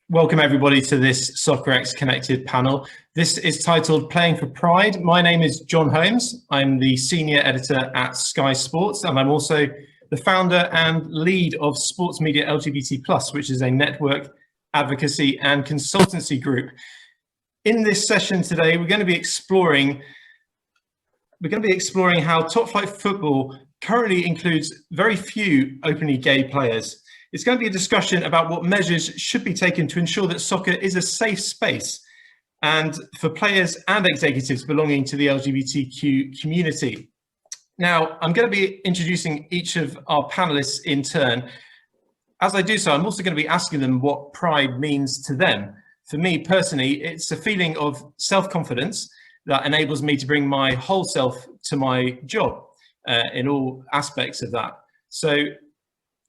Welcome everybody to this Soccerex Connected panel. This is titled Playing for Pride. My name is John Holmes. I'm the senior editor at Sky Sports, and I'm also the founder and lead of Sports Media LGBT+, which is a network advocacy and consultancy group. In this session today, we're going to be exploring how top flight football currently includes very few openly gay players. It's going to be a discussion about what measures should be taken to ensure that soccer is a safe space and for players and executives belonging to the LGBTQ community. Now, I'm going to be introducing each of our panelists in turn. As I do so, I'm also going to be asking them what pride means to them. For me personally, it's a feeling of self-confidence that enables me to bring my whole self to my job in all aspects of that. So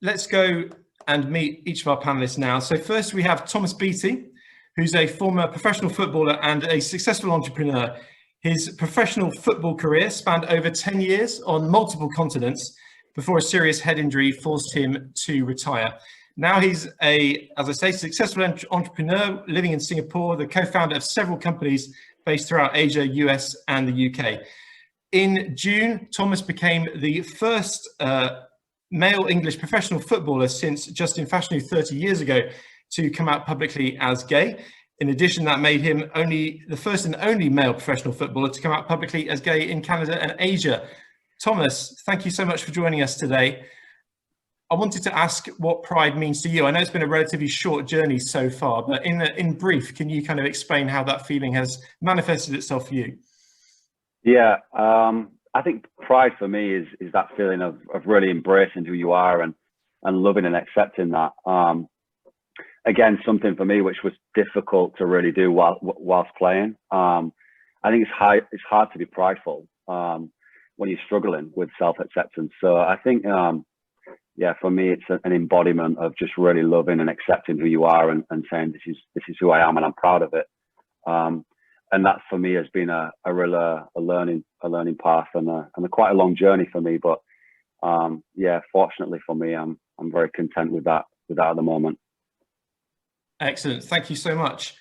let's go and meet each of our panelists now. So first we have Thomas Beatty, who's a former professional footballer and a successful entrepreneur. His professional football career spanned over 10 years on multiple continents before a serious head injury forced him to retire. Now he's as I say, successful entrepreneur living in Singapore, the co-founder of several companies based throughout Asia, US, and the UK. In June, Thomas became the first male English professional footballer since Justin Fashanu 30 years ago to come out publicly as gay. In addition, that made him the first and only male professional footballer to come out publicly as gay in Canada and Asia. Thomas, thank you so much for joining us today. I wanted to ask what pride means to you. I know it's been a relatively short journey so far, but in brief, can you kind of explain how that feeling has manifested itself for you? Yeah, I think pride for me is that feeling of really embracing who you are and loving and accepting that. Again, something for me which was difficult to really do whilst playing. I think it's hard to be prideful when you're struggling with self-acceptance. So I think, yeah, for me, it's an embodiment of just really loving and accepting who you are and saying this is who I am and I'm proud of it. And that for me has been a learning path and quite a long journey for me. But yeah, fortunately for me, I'm very content with that at the moment. Excellent, thank you so much.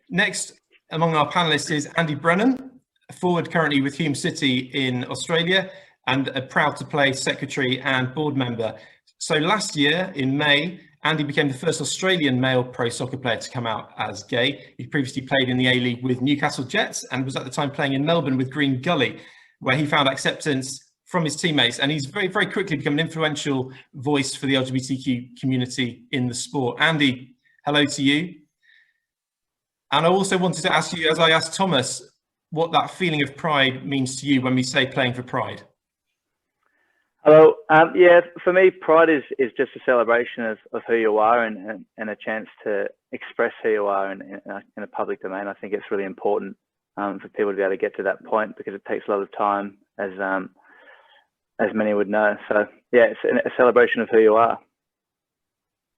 Next among our panelists is Andy Brennan, a forward currently with Hume City in Australia and a proud to play secretary and board member. So last year in May, Andy became the first Australian male pro soccer player to come out as gay. He previously played in the A-League with Newcastle Jets and was at the time playing in Melbourne with Green Gully, where he found acceptance from his teammates. And he's very, very quickly become an influential voice for the LGBTQ community in the sport. Andy, hello to you. And I also wanted to ask you, as I asked Thomas, what that feeling of pride means to you when we say playing for pride. Hello. Yeah, for me, pride is just a celebration of who you are and a chance to express who you are in a public domain. I think it's really important for people to be able to get to that point because it takes a lot of time, as many would know. So yeah, it's a celebration of who you are.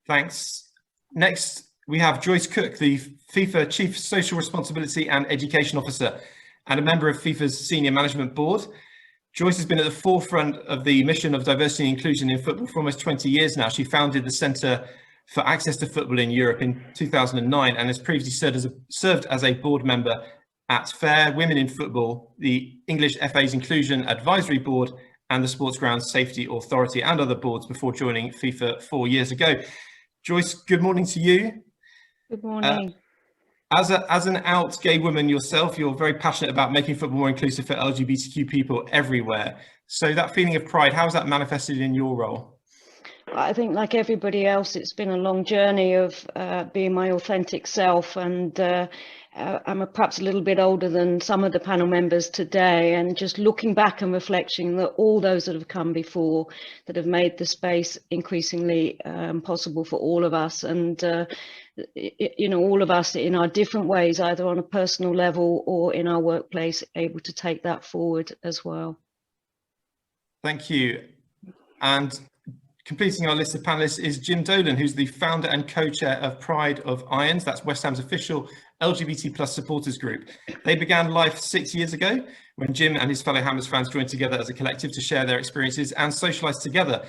Thanks. Next, we have Joyce Cook, the FIFA Chief Social Responsibility and Education Officer and a member of FIFA's Senior Management Board. Joyce has been at the forefront of the mission of diversity and inclusion in football for almost 20 years now. She founded the Centre for Access to Football in Europe in 2009 and has previously served as a board member at FAIR, Women in Football, the English FA's Inclusion Advisory Board and the Sports Grounds Safety Authority and other boards before joining FIFA 4 years ago. Joyce, good morning to you. Good morning. As an out gay woman yourself, you're very passionate about making football more inclusive for LGBTQ people everywhere. So that feeling of pride, how has that manifested in your role? I think like everybody else, it's been a long journey of being my authentic self, and I'm perhaps a little bit older than some of the panel members today, and just looking back and reflecting that all those that have come before that have made the space increasingly possible for all of us, and you know, all of us in our different ways, either on a personal level or in our workplace, able to take that forward as well. Thank you. And completing our list of panelists is Jim Dolan, who's the founder and co-chair of Pride of Irons. That's West Ham's official LGBT+ supporters group. They began life 6 years ago when Jim and his fellow Hammers fans joined together as a collective to share their experiences and socialise together.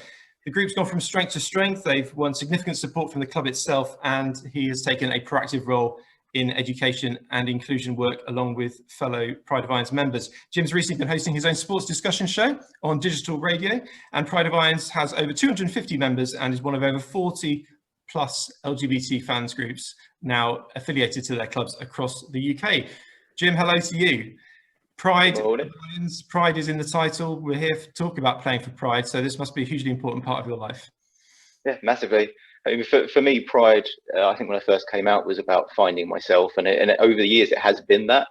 The group's gone from strength to strength. They've won significant support from the club itself, and he has taken a proactive role in education and inclusion work along with fellow Pride of Irons members. Jim's recently been hosting his own sports discussion show on digital radio, and Pride of Irons has over 250 members and is one of over 40 plus LGBT fans groups now affiliated to their clubs across the UK. Jim, hello to you. Pride is in the title. We're here to talk about playing for Pride, so this must be a hugely important part of your life. Yeah, massively. I mean, for me, Pride, I think when I first came out, was about finding myself, and over the years it has been that,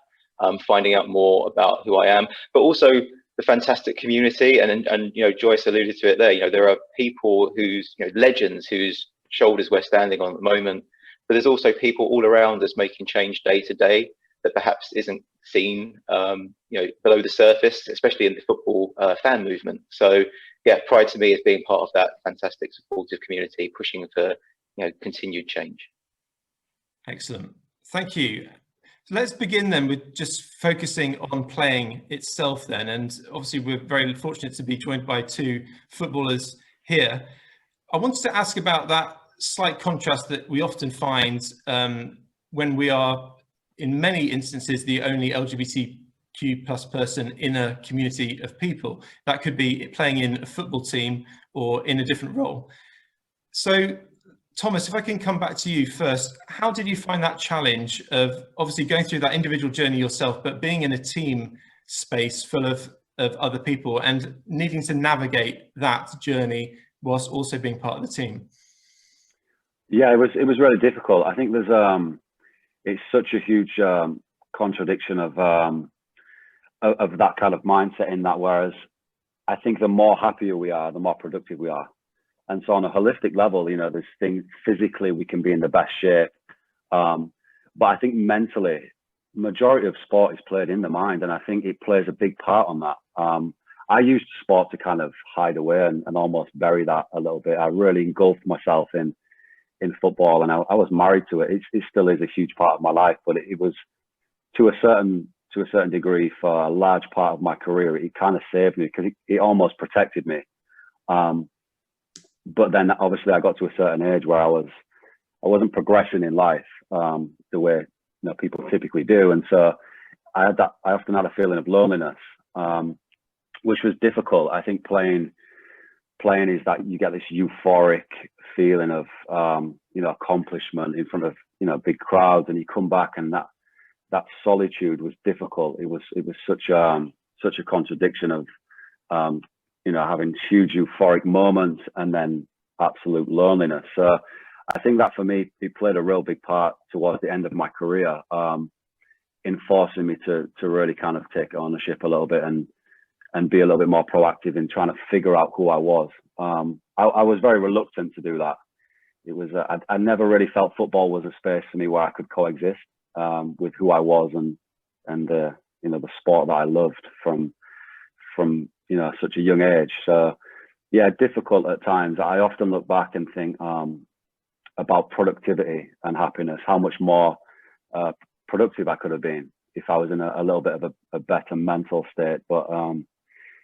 finding out more about who I am, but also the fantastic community. And you know, Joyce alluded to it there. You know, there are people whose, you know, legends whose shoulders we're standing on at the moment, but there's also people all around us making change day to day that perhaps isn't seen, you know, below the surface, especially in the football fan movement. So yeah, Pride to me is being part of that fantastic supportive community, pushing for, you know, continued change. Excellent, thank you. So let's begin then with just focusing on playing itself then, and obviously we're very fortunate to be joined by two footballers here. I wanted to ask about that slight contrast that we often find when we are, in many instances, the only LGBTQ plus person in a community of people. That could be playing in a football team or in a different role. So Thomas, if I can come back to you first, how did you find that challenge of obviously going through that individual journey yourself, but being in a team space full of other people and needing to navigate that journey whilst also being part of the team? Yeah, it was really difficult. I think there's it's such a huge contradiction of that kind of mindset, in that whereas I think the more happier we are, the more productive we are. And so on a holistic level, you know, there's things physically we can be in the best shape. But I think mentally, majority of sport is played in the mind. And I think it plays a big part on that. I used sport to kind of hide away and almost bury that a little bit. I really engulfed myself in football, and I was married to it. It still is a huge part of my life, but it was to a certain degree for a large part of my career. It kind of saved me because it almost protected me. But then obviously I got to a certain age where I wasn't progressing in life the way, you know, people typically do, and so I often had a feeling of loneliness, which was difficult. I think playing is that you get this euphoric feeling of you know, accomplishment in front of, you know, big crowds, and you come back and that solitude was difficult. It was such a contradiction of you know, having huge euphoric moments and then absolute loneliness. So I think that for me, it played a real big part towards the end of my career, in forcing me to really kind of take ownership a little bit and be a little bit more proactive in trying to figure out who I was. I was very reluctant to do that. It was I never really felt football was a space for me where I could coexist with who I was and you know, the sport that I loved from you know, such a young age. So yeah, difficult at times. I often look back and think about productivity and happiness, how much more productive I could have been if I was in a little bit of a better mental state. But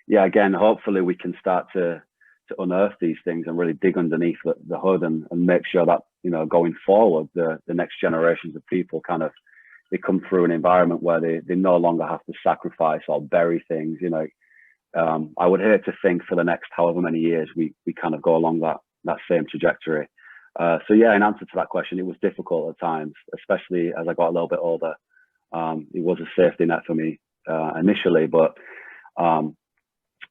yeah, again, hopefully we can start to unearth these things and really dig underneath the hood and make sure that, you know, going forward, the next generations of people kind of, they come through an environment where they no longer have to sacrifice or bury things, you know. I would hate to think for the next however many years we kind of go along that same trajectory. So yeah, in answer to that question, it was difficult at times, especially as I got a little bit older. It was a safety net for me initially, but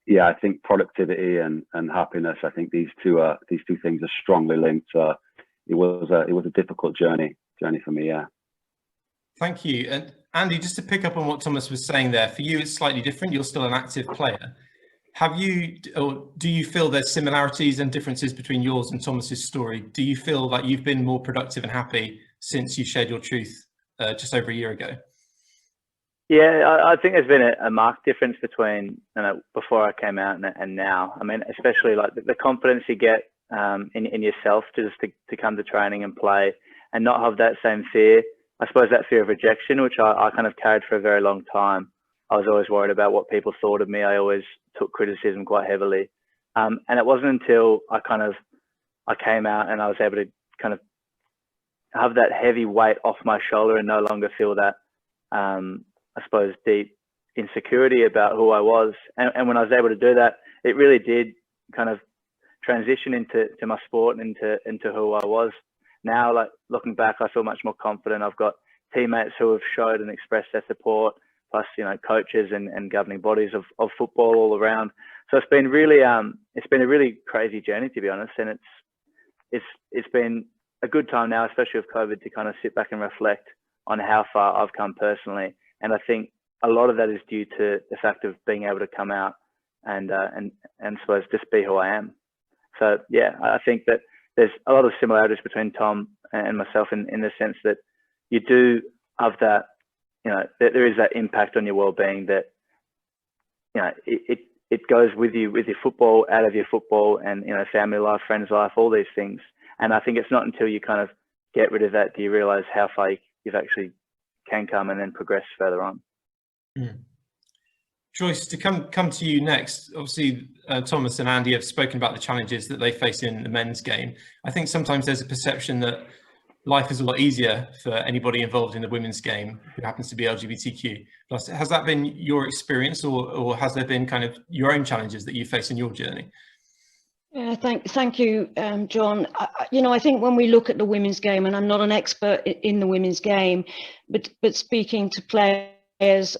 yeah, I think productivity and happiness, I think these two things are strongly linked. It was a difficult journey for me. Yeah. Thank you. And Andy, just to pick up on what Thomas was saying there, for you it's slightly different. You're still an active player. Have you, or do you feel there's similarities and differences between yours and Thomas's story? Do you feel like you've been more productive and happy since you shared your truth just over a year ago? Yeah, I think there's been a marked difference between, you know, before I came out and now. I mean, especially like the confidence you get in yourself to come to training and play and not have that same fear. I suppose that fear of rejection, which I kind of carried for a very long time. I was always worried about what people thought of me. I always took criticism quite heavily. And it wasn't until I came out and I was able to kind of have that heavy weight off my shoulder and no longer feel that, I suppose, deep insecurity about who I was. And when I was able to do that, it really did kind of transition into my sport and into who I was. Now, like looking back, I feel much more confident. I've got teammates who have showed and expressed their support, plus, you know, coaches and governing bodies of football all around. So it's been really, it's been a really crazy journey, to be honest. And it's been a good time now, especially with COVID, to kind of sit back and reflect on how far I've come personally. And I think a lot of that is due to the fact of being able to come out and suppose just be who I am. So yeah, I think that there's a lot of similarities between Tom and myself in the sense that you do have that, you know, there is that impact on your well-being that, you know, it goes with you, with your football, out of your football, and, you know, family life, friends life, all these things. And I think it's not until you kind of get rid of that do you realize how far you've actually can come and then progress further on. Joyce, to come to you next, obviously Thomas and Andy have spoken about the challenges that they face in the men's game. I think sometimes there's a perception that life is a lot easier for anybody involved in the women's game who happens to be LGBTQ plus. Has that been your experience, or has there been kind of your own challenges that you face in your journey? Yeah, thank you, John. You know, I think when we look at the women's game, and I'm not an expert in the women's game, but speaking to players,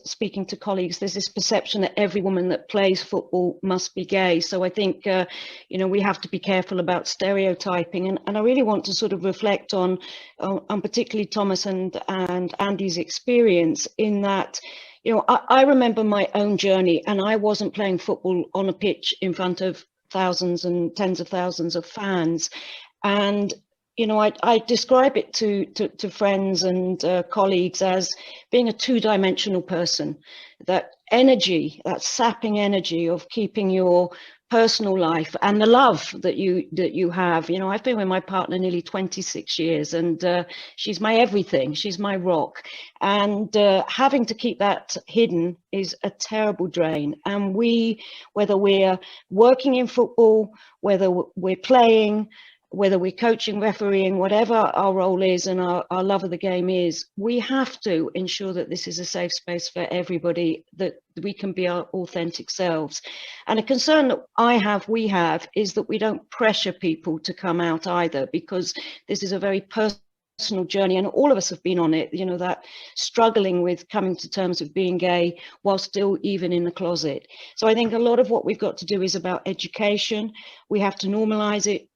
speaking to colleagues, there's this perception that every woman that plays football must be gay. So I think, you know, we have to be careful about stereotyping. And I really want to sort of reflect on particularly Thomas and Andy's experience in that, you know, I remember my own journey, and I wasn't playing football on a pitch in front of thousands and tens of thousands of fans. And, you know, I describe it to friends and colleagues as being a two-dimensional person. That energy, that sapping energy of keeping your personal life and the love that you have. You know, I've been with my partner nearly 26 years, and she's my everything. She's my rock. And having to keep that hidden is a terrible drain. And whether we're working in football, whether we're playing, whether we're coaching, refereeing, whatever our role is and our love of the game is, we have to ensure that this is a safe space for everybody, that we can be our authentic selves. And a concern that we have, is that we don't pressure people to come out either, because this is a very personal journey, and all of us have been on it, you know, that struggling with coming to terms with being gay while still even in the closet. So I think a lot of what we've got to do is about education. We have to normalize it.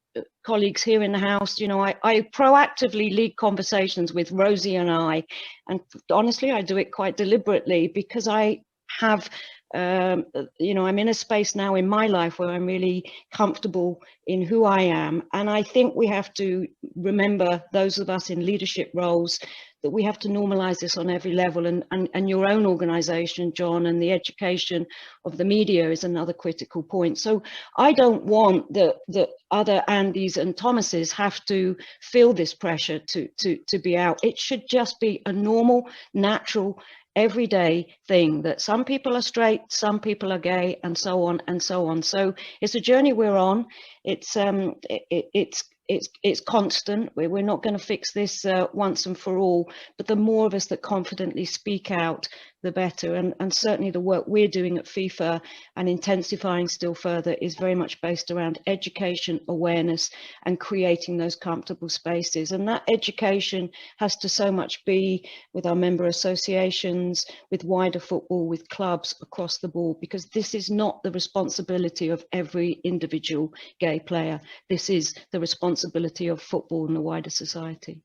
Colleagues here in the house, you know, I proactively lead conversations with Rosie and I, and honestly, I do it quite deliberately, because I have, you know, I'm in a space now in my life where I'm really comfortable in who I am. And I think we have to remember, those of us in leadership roles, that we have to normalize this on every level, and your own organization, John, and the education of the media is another critical point. So I don't want that other Andys and Thomases have to feel this pressure to be out. It should just be a normal, natural, everyday thing, that some people are straight, some people are gay, and so on and so on. So it's a journey we're on. It's constant. We're not going to fix this once and for all, but the more of us that confidently speak out, the better. And certainly the work we're doing at FIFA, and intensifying still further, is very much based around education, awareness, and creating those comfortable spaces. And that education has to so much be with our member associations, with wider football, with clubs across the board, because this is not the responsibility of every individual gay player. This is the responsibility of football and the wider society.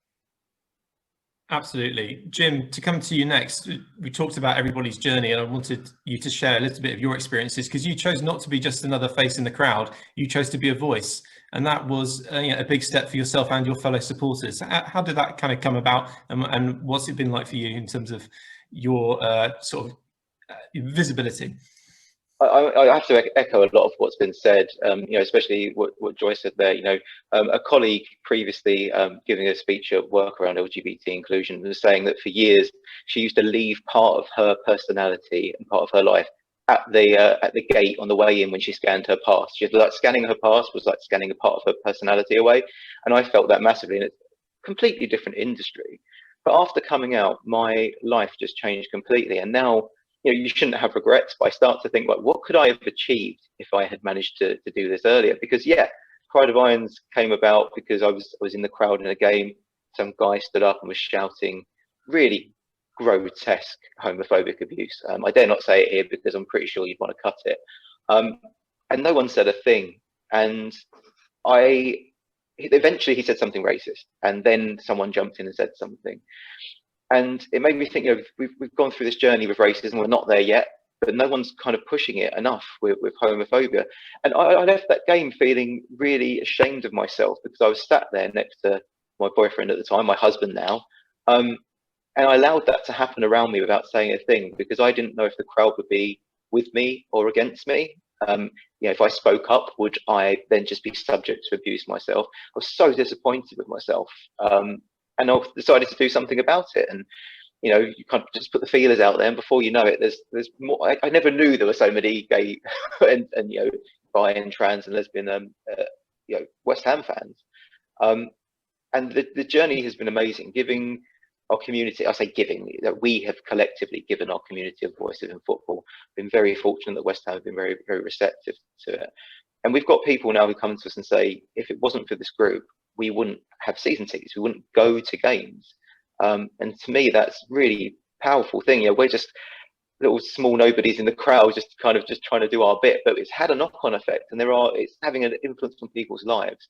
Absolutely. Jim, to come to you next, we talked about everybody's journey, and I wanted you to share a little bit of your experiences, because you chose not to be just another face in the crowd. You chose to be a voice, and that was a big step for yourself and your fellow supporters. How did that kind of come about, and what's it been like for you in terms of your sort of visibility? I have to echo a lot of what's been said, you know, especially what Joyce said there. You know, a colleague previously giving a speech at work around LGBT inclusion was saying that for years she used to leave part of her personality and part of her life at the gate on the way in when she scanned her pass. She had, like, scanning her pass was like scanning a part of her personality away, and I felt that massively in a completely different industry. But after coming out, my life just changed completely, and now, you know, you shouldn't have regrets, but I start to think, like, what could I have achieved if I had managed to do this earlier? Because yeah, Pride of Irons came about because I was in the crowd in a game. Some guy stood up and was shouting really grotesque homophobic abuse. I dare not say it here because I'm pretty sure you'd want to cut it. And no one said a thing. And eventually he said something racist, and then someone jumped in and said something. And it made me think, you know, we've gone through this journey with racism. We're not there yet, but no one's kind of pushing it enough with homophobia. And I left that game feeling really ashamed of myself because I was sat there next to my boyfriend at the time, my husband now, and I allowed that to happen around me without saying a thing because I didn't know if the crowd would be with me or against me. You know, if I spoke up, would I then just be subject to abuse myself? I was so disappointed with myself, and I decided to do something about it. And you know, you can't just put the feelers out there, and before you know it, there's more. I never knew there were so many gay and you know, bi and trans and lesbian you know, West Ham fans. And the journey has been amazing, giving our community, I say giving, that we have collectively given our community a voice in football. Been very fortunate that West Ham have been very, very receptive to it. And we've got people now who come to us and say, if it wasn't for this group, we wouldn't have season tickets, we wouldn't go to games. And to me, that's really powerful thing. You know, we're just little small nobodies in the crowd, just trying to do our bit, but it's had a knock-on effect, and it's having an influence on people's lives.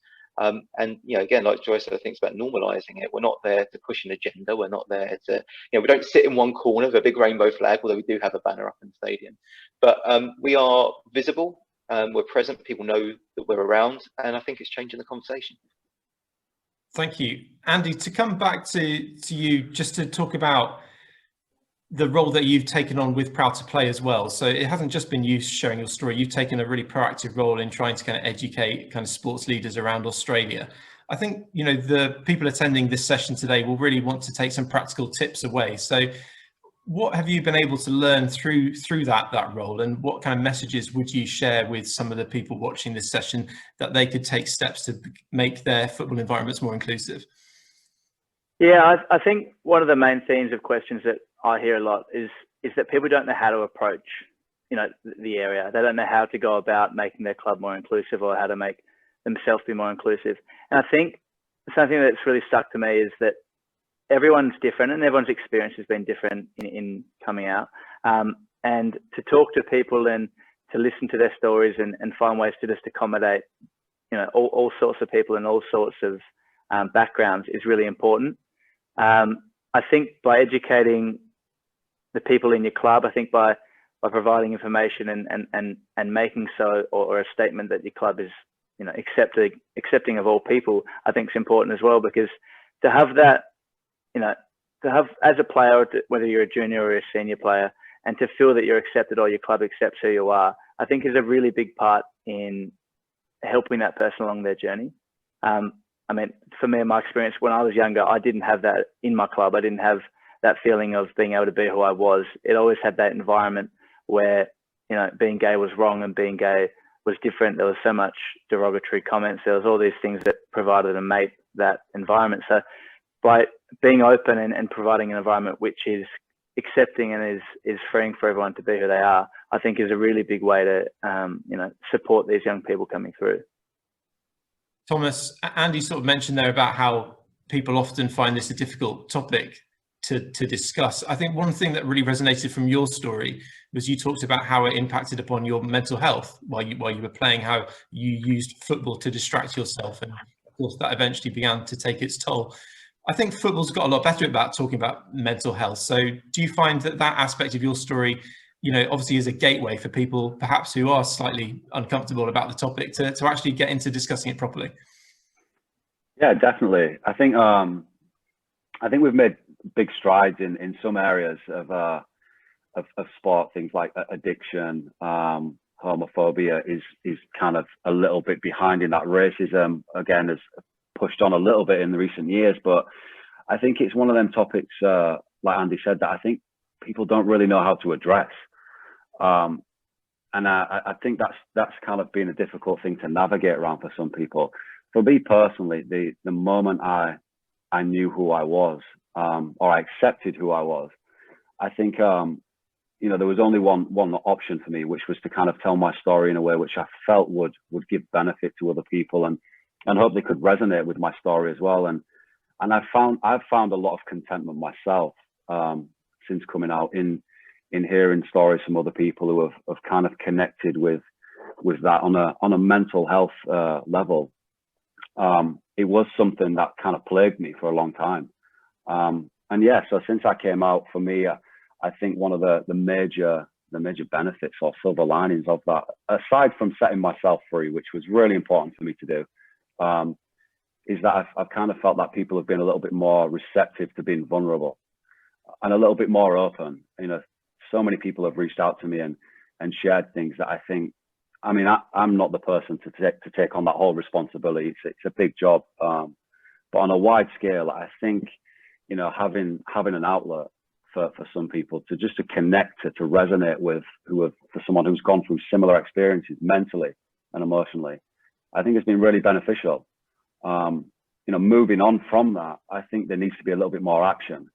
And you know, again, like Joyce said, I think it's about normalizing it. We're not there to push an agenda. We're not there to, you know, we don't sit in one corner with a big rainbow flag, although we do have a banner up in the stadium. But we are visible, we're present, people know that we're around, and I think it's changing the conversation. Thank you. Andy, to come back to you, just to talk about the role that you've taken on with Proud to Play as well. So it hasn't just been you sharing your story, you've taken a really proactive role in trying to kind of educate kind of sports leaders around Australia. I think, you know, the people attending this session today will really want to take some practical tips away. So what have you been able to learn through that role, and what kind of messages would you share with some of the people watching this session that they could take steps to make their football environments more inclusive? Yeah, I think one of the main themes of questions that I hear a lot is that people don't know how to approach, you know, the area. They don't know how to go about making their club more inclusive or how to make themselves be more inclusive. And I think something that's really stuck to me is that everyone's different and everyone's experience has been different in coming out. And to talk to people and to listen to their stories and find ways to just accommodate, you know, all sorts of people and all sorts of backgrounds is really important. I think by educating the people in your club, I think by providing information and making so, or a statement that your club is, you know, accepting of all people, I think is important as well, because to have that, you know, to have as a player, whether you're a junior or a senior player, and to feel that you're accepted or your club accepts who you are, I think is a really big part in helping that person along their journey. I mean, for me, in my experience, when I was younger, I didn't have that in my club. I didn't have that feeling of being able to be who I was. It always had that environment where, you know, being gay was wrong and being gay was different. There was so much derogatory comments. There was all these things that provided and made that environment. So by being open and providing an environment which is accepting and is freeing for everyone to be who they are, I think is a really big way to, you know, support these young people coming through. Thomas, Andy sort of mentioned there about how people often find this a difficult topic to discuss. I think one thing that really resonated from your story was you talked about how it impacted upon your mental health while you were playing, how you used football to distract yourself, and of course that eventually began to take its toll. I think football's got a lot better about talking about mental health. So do you find that aspect of your story, you know, obviously is a gateway for people perhaps who are slightly uncomfortable about the topic to actually get into discussing it properly? Yeah, definitely. I think we've made big strides in some areas of sport. Things like addiction, homophobia is kind of a little bit behind in that. Racism, again, has pushed on a little bit in the recent years, but I think it's one of them topics, like Andy said, that I think people don't really know how to address. I think that's kind of been a difficult thing to navigate around for some people. For me personally, the moment I knew who I was, or I accepted who I was, I think you know, there was only one option for me, which was to kind of tell my story in a way which I felt would give benefit to other people, and hope they could resonate with my story as well. And I've found a lot of contentment myself since coming out in hearing stories from other people who have kind of connected with that on a mental health level. It was something that kind of plagued me for a long time. And yeah, so since I came out, for me, I think one of the major benefits or silver linings of that, aside from setting myself free, which was really important for me to do, is that I've kind of felt that people have been a little bit more receptive to being vulnerable and a little bit more open. You know, so many people have reached out to me and shared things that I think, I mean, I'm not the person to take on that whole responsibility. It's a big job, but on a wide scale, I think, you know, having an outlet for some people to connect, to resonate with, for someone who's gone through similar experiences mentally and emotionally, I think it's been really beneficial. You know, moving on from that, I think there needs to be a little bit more action.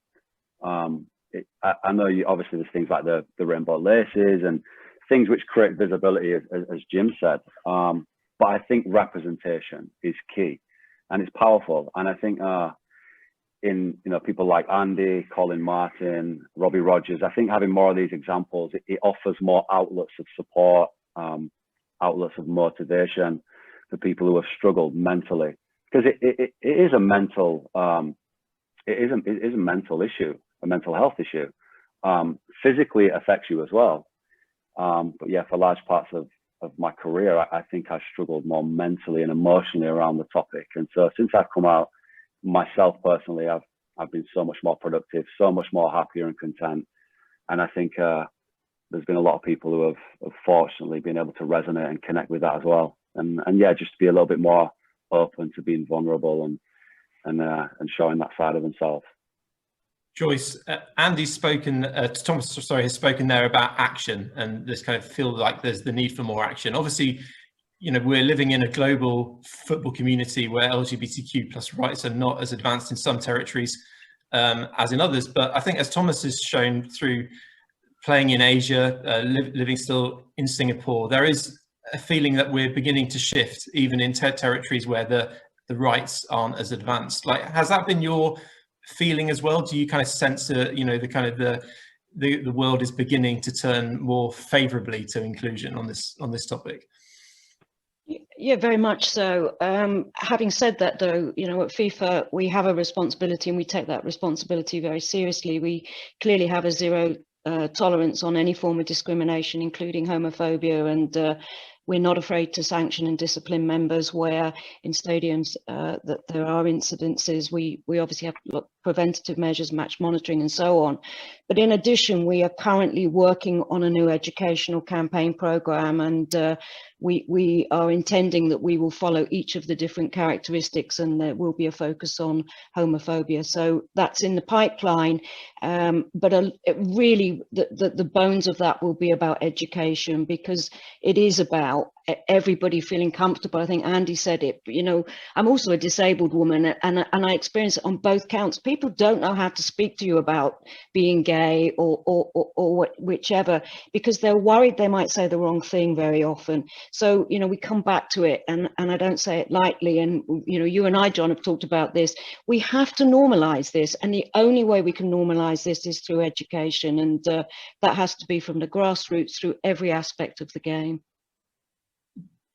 I know obviously there's things like the rainbow laces and things which create visibility, as Jim said. But I think representation is key, and it's powerful. And I think in, you know, people like Andy, Colin Martin, Robbie Rogers, I think having more of these examples, it offers more outlets of support, outlets of motivation for people who have struggled mentally, because it is a mental issue, a mental health issue. Physically, it affects you as well. But yeah, for large parts of my career, I think I struggled more mentally and emotionally around the topic. And so since I've come out, myself personally, I've been so much more productive, so much more happier and content. And I think there's been a lot of people who have fortunately been able to resonate and connect with that as well. And yeah, just to be a little bit more open to being vulnerable and showing that side of themselves. Joyce, Andy's spoken, Thomas, sorry, has spoken there about action, and this kind of feel like there's the need for more action. Obviously, you know, we're living in a global football community where LGBTQ plus rights are not as advanced in some territories as in others. But I think, as Thomas has shown through playing in Asia, living still in Singapore, there is a feeling that we're beginning to shift even in territories where the rights aren't as advanced. Like, has that been your feeling as well? Do you kind of sense that, you know, the world is beginning to turn more favorably to inclusion on this topic? Yeah, very much so. Having said that, though, you know, at FIFA, we have a responsibility, and we take that responsibility very seriously. We clearly have a zero tolerance on any form of discrimination, including homophobia, and we're not afraid to sanction and discipline members where in stadiums that there are incidences. We obviously have preventative measures, match monitoring, and so on. But in addition, we are currently working on a new educational campaign program, and we are intending that we will follow each of the different characteristics, and there will be a focus on homophobia. So that's in the pipeline, but really the bones of that will be about education, because it is about everybody feeling comfortable. I think Andy said it, you know, I'm also a disabled woman, and I experience it on both counts. People don't know how to speak to you about being gay or whichever, because they're worried they might say the wrong thing very often. So, you know, we come back to it, and I don't say it lightly. And, you know, you and I, John, have talked about this. We have to normalize this. And the only way we can normalize this is through education. And that has to be from the grassroots through every aspect of the game.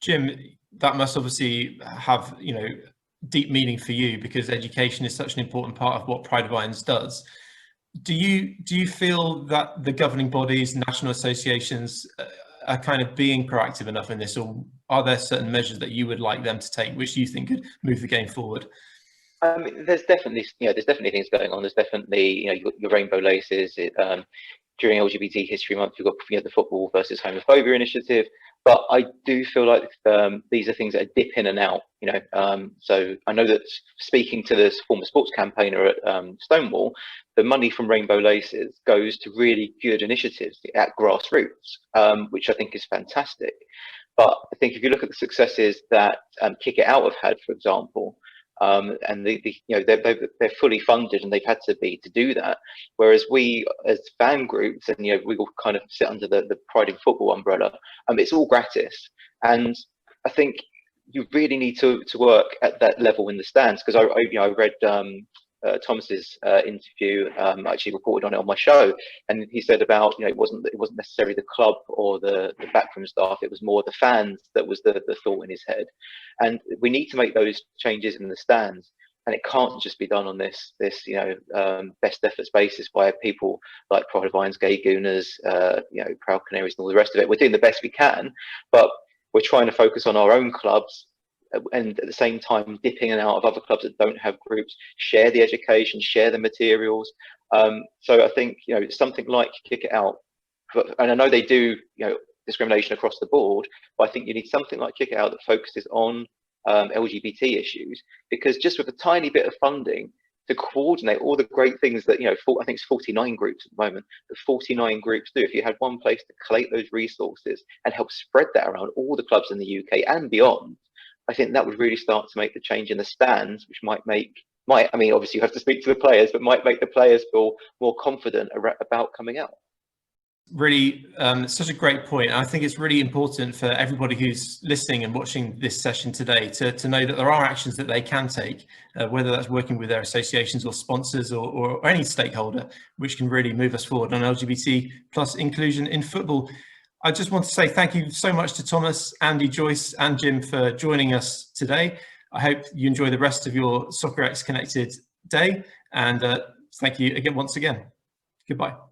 Jim, that must obviously have, you know, deep meaning for you, because education is such an important part of what Pride of Irons does. Do you feel that the governing bodies, national associations, are kind of being proactive enough in this, or are there certain measures that you would like them to take which you think could move the game forward? There's definitely things going on. There's definitely, you know, your rainbow laces. During LGBT History Month, you've got, you know, the Football versus Homophobia initiative. But I do feel like these are things that dip in and out, you know. So I know that speaking to this former sports campaigner at Stonewall, the money from Rainbow Laces goes to really good initiatives at grassroots, which I think is fantastic. But I think if you look at the successes that Kick It Out have had, for example, and you know, they're fully funded and they've had to be to do that, whereas we as fan groups, and you know, we all kind of sit under the Pride in Football umbrella, it's all gratis. And I think you really need to work at that level in the stands, because I read Thomas's interview. I actually reported on it on my show, and he said about, you know, it wasn't necessarily the club or the backroom staff, it was more the fans that was the thought in his head. And we need to make those changes in the stands, and it can't just be done on this you know, best efforts basis by people like Pride of Irons, Gay Gooners, you know, Proud Canaries and all the rest of it. We're doing the best we can, but we're trying to focus on our own clubs, and at the same time dipping in and out of other clubs that don't have groups, share the education, share the materials. So I think, you know, something like Kick It Out, and I know they do, you know, discrimination across the board, but I think you need something like Kick It Out that focuses on LGBT issues, because just with a tiny bit of funding to coordinate all the great things that, you know, I think it's 49 groups at the moment, that 49 groups do. If you had one place to collate those resources and help spread that around all the clubs in the UK and beyond, I think that would really start to make the change in the stands, which might, I mean, obviously you have to speak to the players, but might make the players feel more confident about coming out. Really, such a great point. I think it's really important for everybody who's listening and watching this session today to know that there are actions that they can take, whether that's working with their associations or sponsors or any stakeholder, which can really move us forward on LGBT plus inclusion in football. I just want to say thank you so much to Thomas, Andy, Joyce and Jim for joining us today. I hope you enjoy the rest of your Soccerex Connected day, and thank you again once again. Goodbye.